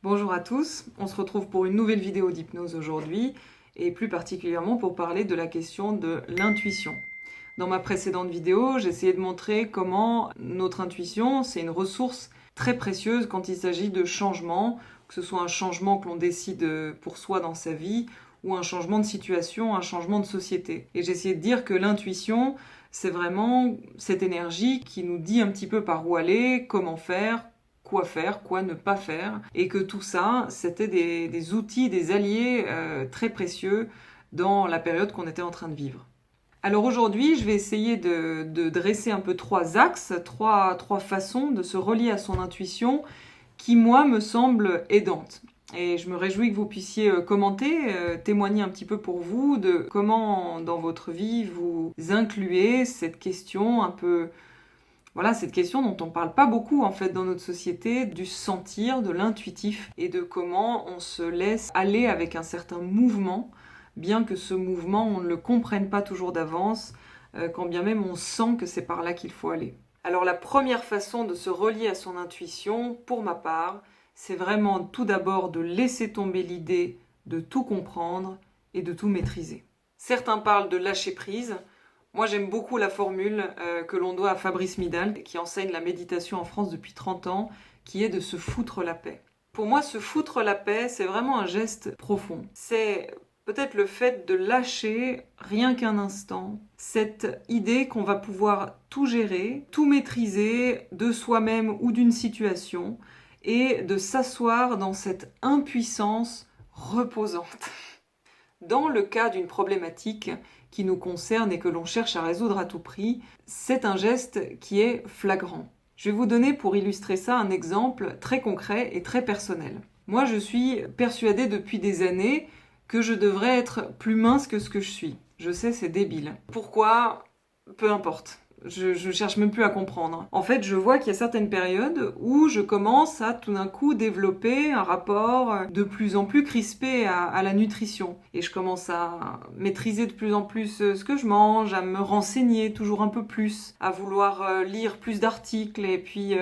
Bonjour à tous, on se retrouve pour une nouvelle vidéo d'hypnose aujourd'hui et plus particulièrement pour parler de la question de l'intuition. Dans ma précédente vidéo, j'ai essayé de montrer comment notre intuition, c'est une ressource très précieuse quand il s'agit de changements, que ce soit un changement que l'on décide pour soi dans sa vie ou un changement de situation, un changement de société. Et j'ai essayé de dire que l'intuition, c'est vraiment cette énergie qui nous dit un petit peu par où aller, comment faire, quoi ne pas faire, et que tout ça, c'était des outils, des alliés très précieux dans la période qu'on était en train de vivre. Alors aujourd'hui, je vais essayer de dresser un peu trois axes, trois façons de se relier à son intuition qui, moi, me semblent aidantes. Et je me réjouis que vous puissiez commenter, témoigner un petit peu pour vous de comment, dans votre vie, vous incluez cette question un peu... Voilà, cette question dont on ne parle pas beaucoup en fait dans notre société, du sentir, de l'intuitif et de comment on se laisse aller avec un certain mouvement, bien que ce mouvement on ne le comprenne pas toujours d'avance, quand bien même on sent que c'est par là qu'il faut aller. Alors la première façon de se relier à son intuition, pour ma part, c'est vraiment tout d'abord de laisser tomber l'idée de tout comprendre et de tout maîtriser. Certains parlent de lâcher prise. Moi, j'aime beaucoup la formule que l'on doit à Fabrice Midal, qui enseigne la méditation en France depuis 30 ans, qui est de se foutre la paix. Pour moi, se foutre la paix, c'est vraiment un geste profond. C'est peut-être le fait de lâcher, rien qu'un instant, cette idée qu'on va pouvoir tout gérer, tout maîtriser de soi-même ou d'une situation, et de s'asseoir dans cette impuissance reposante. Dans le cas d'une problématique qui nous concerne et que l'on cherche à résoudre à tout prix, c'est un geste qui est flagrant. Je vais vous donner pour illustrer ça un exemple très concret et très personnel. Moi, je suis persuadée depuis des années que je devrais être plus mince que ce que je suis. Je sais, c'est débile. Pourquoi? Peu importe. Je cherche même plus à comprendre. En fait, je vois qu'il y a certaines périodes où je commence à tout d'un coup développer un rapport de plus en plus crispé à la nutrition. Et je commence à maîtriser de plus en plus ce que je mange, à me renseigner toujours un peu plus, à vouloir lire plus d'articles et puis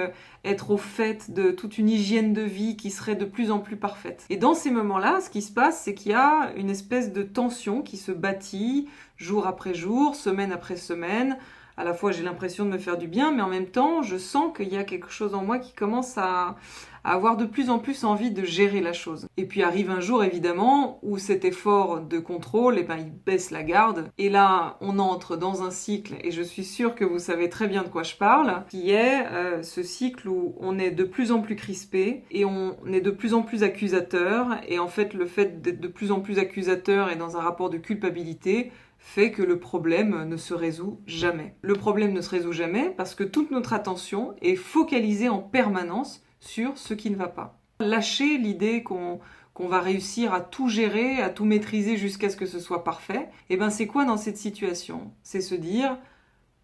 être au fait de toute une hygiène de vie qui serait de plus en plus parfaite. Et dans ces moments-là, ce qui se passe, c'est qu'il y a une espèce de tension qui se bâtit jour après jour, semaine après semaine. À la fois, j'ai l'impression de me faire du bien, mais en même temps, je sens qu'il y a quelque chose en moi qui commence à avoir de plus en plus envie de gérer la chose. Et puis arrive un jour, évidemment, où cet effort de contrôle, il baisse la garde. Et là, on entre dans un cycle, et je suis sûre que vous savez très bien de quoi je parle, qui est ce cycle où on est de plus en plus crispé, et on est de plus en plus accusateur, et en fait, le fait d'être de plus en plus accusateur et dans un rapport de culpabilité, fait que le problème ne se résout jamais. Le problème ne se résout jamais parce que toute notre attention est focalisée en permanence sur ce qui ne va pas. Lâcher l'idée qu'on va réussir à tout gérer, à tout maîtriser jusqu'à ce que ce soit parfait, et ben c'est quoi dans cette situation? C'est se dire,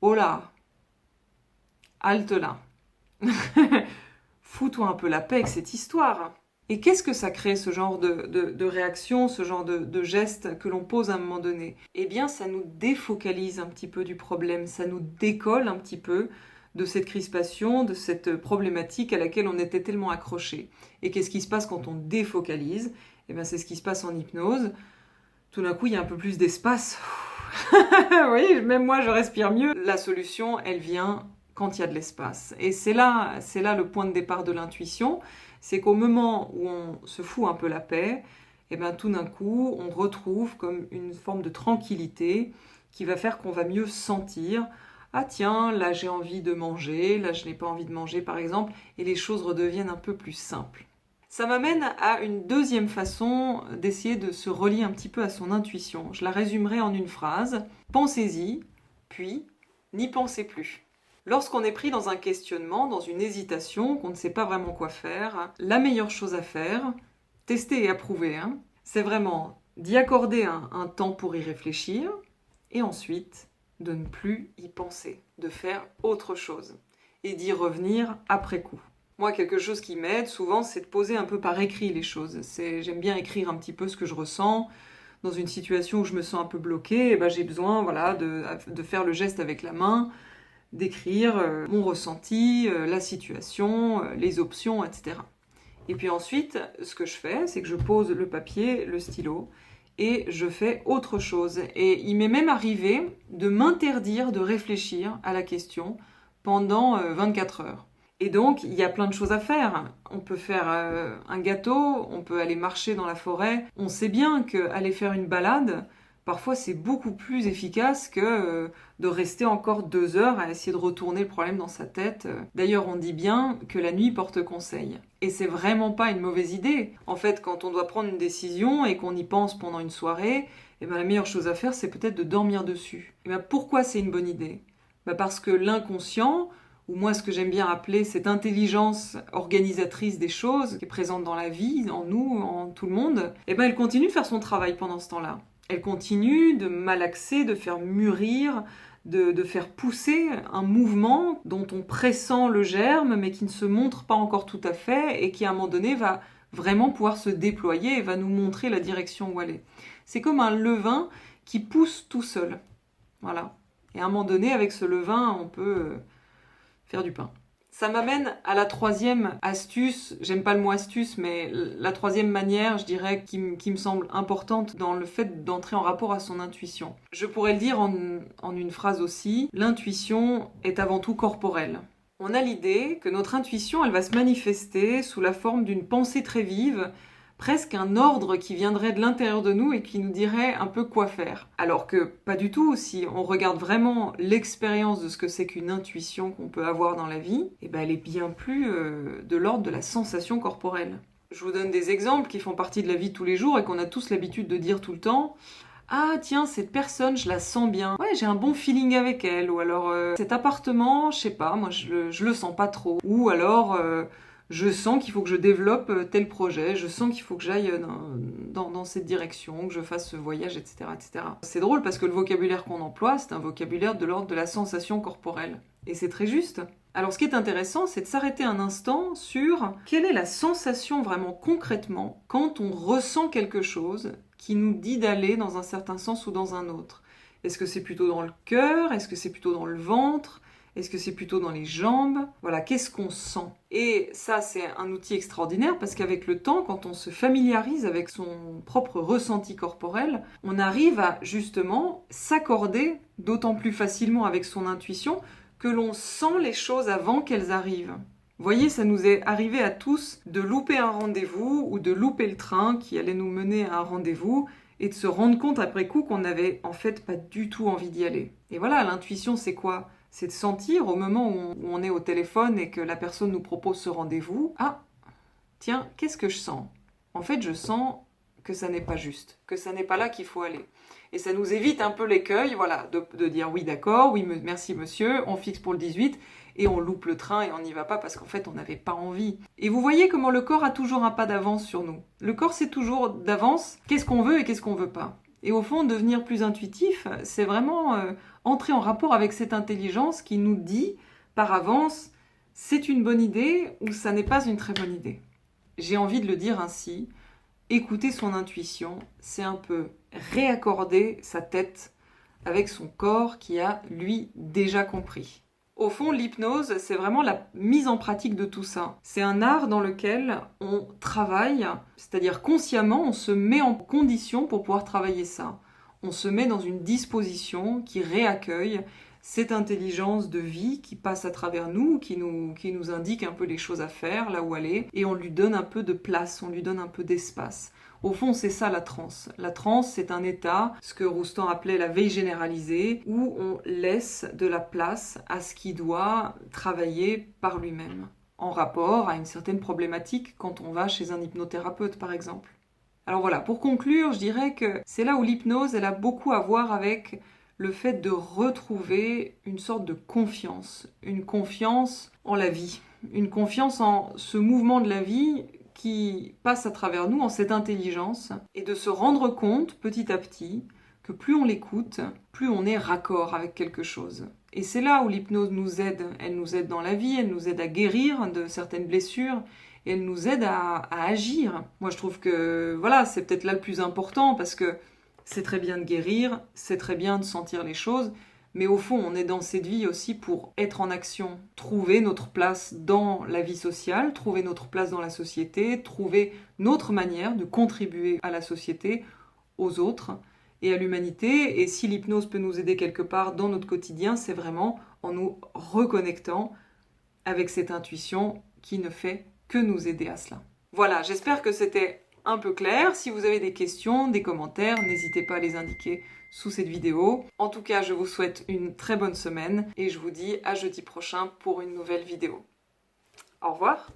oh là, halte là, fous-toi un peu la paix avec cette histoire. Et qu'est-ce que ça crée, ce genre de réaction, ce genre de geste que l'on pose à un moment donné? Eh bien, ça nous défocalise un petit peu du problème, ça nous décolle un petit peu de cette crispation, de cette problématique à laquelle on était tellement accroché. Et qu'est-ce qui se passe quand on défocalise? Eh bien, c'est ce qui se passe en hypnose. Tout d'un coup, il y a un peu plus d'espace. Oui, même moi, je respire mieux. La solution, elle vient quand il y a de l'espace. Et c'est là le point de départ de l'intuition. C'est qu'au moment où on se fout un peu la paix, et bien tout d'un coup, on retrouve comme une forme de tranquillité qui va faire qu'on va mieux sentir. Ah tiens, là j'ai envie de manger, là je n'ai pas envie de manger par exemple, et les choses redeviennent un peu plus simples. Ça m'amène à une deuxième façon d'essayer de se relier un petit peu à son intuition. Je la résumerai en une phrase. Pensez-y, puis n'y pensez plus. Lorsqu'on est pris dans un questionnement, dans une hésitation, qu'on ne sait pas vraiment quoi faire, la meilleure chose à faire, tester et approuver, c'est vraiment d'y accorder un temps pour y réfléchir et ensuite de ne plus y penser, de faire autre chose et d'y revenir après coup. Moi, quelque chose qui m'aide souvent, c'est de poser un peu par écrit les choses. J'aime bien écrire un petit peu ce que je ressens. Dans une situation où je me sens un peu bloquée, j'ai besoin de faire le geste avec la main, d'écrire mon ressenti, la situation, les options, etc. Et puis ensuite, ce que je fais, c'est que je pose le papier, le stylo, et je fais autre chose. Et il m'est même arrivé de m'interdire de réfléchir à la question pendant 24 heures. Et donc, il y a plein de choses à faire. On peut faire un gâteau, on peut aller marcher dans la forêt. On sait bien qu'aller faire une balade, parfois c'est beaucoup plus efficace que de rester encore 2 heures à essayer de retourner le problème dans sa tête. D'ailleurs, on dit bien que la nuit porte conseil. Et c'est vraiment pas une mauvaise idée. En fait, quand on doit prendre une décision et qu'on y pense pendant une soirée, eh ben, la meilleure chose à faire, c'est peut-être de dormir dessus. Et ben, pourquoi c'est une bonne idée? Parce que l'inconscient, ou moi ce que j'aime bien appeler cette intelligence organisatrice des choses, qui est présente dans la vie, en nous, en tout le monde, eh ben, elle continue de faire son travail pendant ce temps-là. Elle continue de malaxer, de faire mûrir, de faire pousser un mouvement dont on pressent le germe, mais qui ne se montre pas encore tout à fait, et qui à un moment donné va vraiment pouvoir se déployer et va nous montrer la direction où aller. C'est comme un levain qui pousse tout seul. Voilà. Et à un moment donné, avec ce levain, on peut faire du pain. Ça m'amène à la troisième astuce, j'aime pas le mot astuce, mais la troisième manière, je dirais, qui me semble importante dans le fait d'entrer en rapport à son intuition. Je pourrais le dire en une phrase aussi, l'intuition est avant tout corporelle. On a l'idée que notre intuition, elle va se manifester sous la forme d'une pensée très vive, presque un ordre qui viendrait de l'intérieur de nous et qui nous dirait un peu quoi faire. Alors que pas du tout, si on regarde vraiment l'expérience de ce que c'est qu'une intuition qu'on peut avoir dans la vie, eh ben elle est bien plus de l'ordre de la sensation corporelle. Je vous donne des exemples qui font partie de la vie de tous les jours et qu'on a tous l'habitude de dire tout le temps. Ah tiens, cette personne, je la sens bien. Ouais, j'ai un bon feeling avec elle. Ou alors, cet appartement, je sais pas, moi je le sens pas trop. Ou alors... je sens qu'il faut que je développe tel projet, je sens qu'il faut que j'aille dans cette direction, que je fasse ce voyage, etc., etc. C'est drôle parce que le vocabulaire qu'on emploie, c'est un vocabulaire de l'ordre de la sensation corporelle. Et c'est très juste. Alors ce qui est intéressant, c'est de s'arrêter un instant sur quelle est la sensation vraiment concrètement quand on ressent quelque chose qui nous dit d'aller dans un certain sens ou dans un autre. Est-ce que c'est plutôt dans le cœur? Est-ce que c'est plutôt dans le ventre? Est-ce que c'est plutôt dans les jambes? Voilà, qu'est-ce qu'on sent? Et ça, c'est un outil extraordinaire parce qu'avec le temps, quand on se familiarise avec son propre ressenti corporel, on arrive à justement s'accorder d'autant plus facilement avec son intuition que l'on sent les choses avant qu'elles arrivent. Vous voyez, ça nous est arrivé à tous de louper un rendez-vous ou de louper le train qui allait nous mener à un rendez-vous et de se rendre compte après coup qu'on n'avait en fait pas du tout envie d'y aller. Et voilà, l'intuition, c'est quoi? C'est de sentir au moment où on est au téléphone et que la personne nous propose ce rendez-vous, ah, tiens, qu'est-ce que je sens? En fait, je sens que ça n'est pas juste, que ça n'est pas là qu'il faut aller. Et ça nous évite un peu l'écueil, voilà, de dire oui d'accord, oui merci monsieur, on fixe pour le 18 et on loupe le train et on n'y va pas parce qu'en fait on n'avait pas envie. Et vous voyez comment le corps a toujours un pas d'avance sur nous. Le corps sait toujours d'avance qu'est-ce qu'on veut et qu'est-ce qu'on veut pas. Et au fond, devenir plus intuitif, c'est vraiment entrer en rapport avec cette intelligence qui nous dit par avance c'est une bonne idée ou ça n'est pas une très bonne idée. J'ai envie de le dire ainsi, écouter son intuition, c'est un peu réaccorder sa tête avec son corps qui a, lui, déjà compris. Au fond, l'hypnose, c'est vraiment la mise en pratique de tout ça. C'est un art dans lequel on travaille, c'est-à-dire consciemment, on se met en condition pour pouvoir travailler ça. On se met dans une disposition qui réaccueille cette intelligence de vie qui passe à travers nous, qui nous indique un peu les choses à faire, là où aller, et on lui donne un peu de place, on lui donne un peu d'espace. Au fond, c'est ça la transe. La transe, c'est un état, ce que Roustan appelait la veille généralisée, où on laisse de la place à ce qui doit travailler par lui-même, en rapport à une certaine problématique quand on va chez un hypnothérapeute, par exemple. Alors voilà, pour conclure, je dirais que c'est là où l'hypnose, elle a beaucoup à voir avec le fait de retrouver une sorte de confiance, une confiance en la vie, une confiance en ce mouvement de la vie qui passe à travers nous, en cette intelligence, et de se rendre compte petit à petit que plus on l'écoute, plus on est raccord avec quelque chose. Et c'est là où l'hypnose nous aide. Elle nous aide dans la vie, elle nous aide à guérir de certaines blessures, et elle nous aide à agir. Moi, je trouve que voilà, c'est peut-être là le plus important, parce que c'est très bien de guérir, c'est très bien de sentir les choses, Mais au fond, on est dans cette vie aussi pour être en action, trouver notre place dans la vie sociale, trouver notre place dans la société, trouver notre manière de contribuer à la société, aux autres et à l'humanité. Et si l'hypnose peut nous aider quelque part dans notre quotidien, c'est vraiment en nous reconnectant avec cette intuition qui ne fait que nous aider à cela. Voilà, j'espère que c'était un peu clair. Si vous avez des questions, des commentaires, n'hésitez pas à les indiquer sous cette vidéo. En tout cas, je vous souhaite une très bonne semaine et je vous dis à jeudi prochain pour une nouvelle vidéo. Au revoir!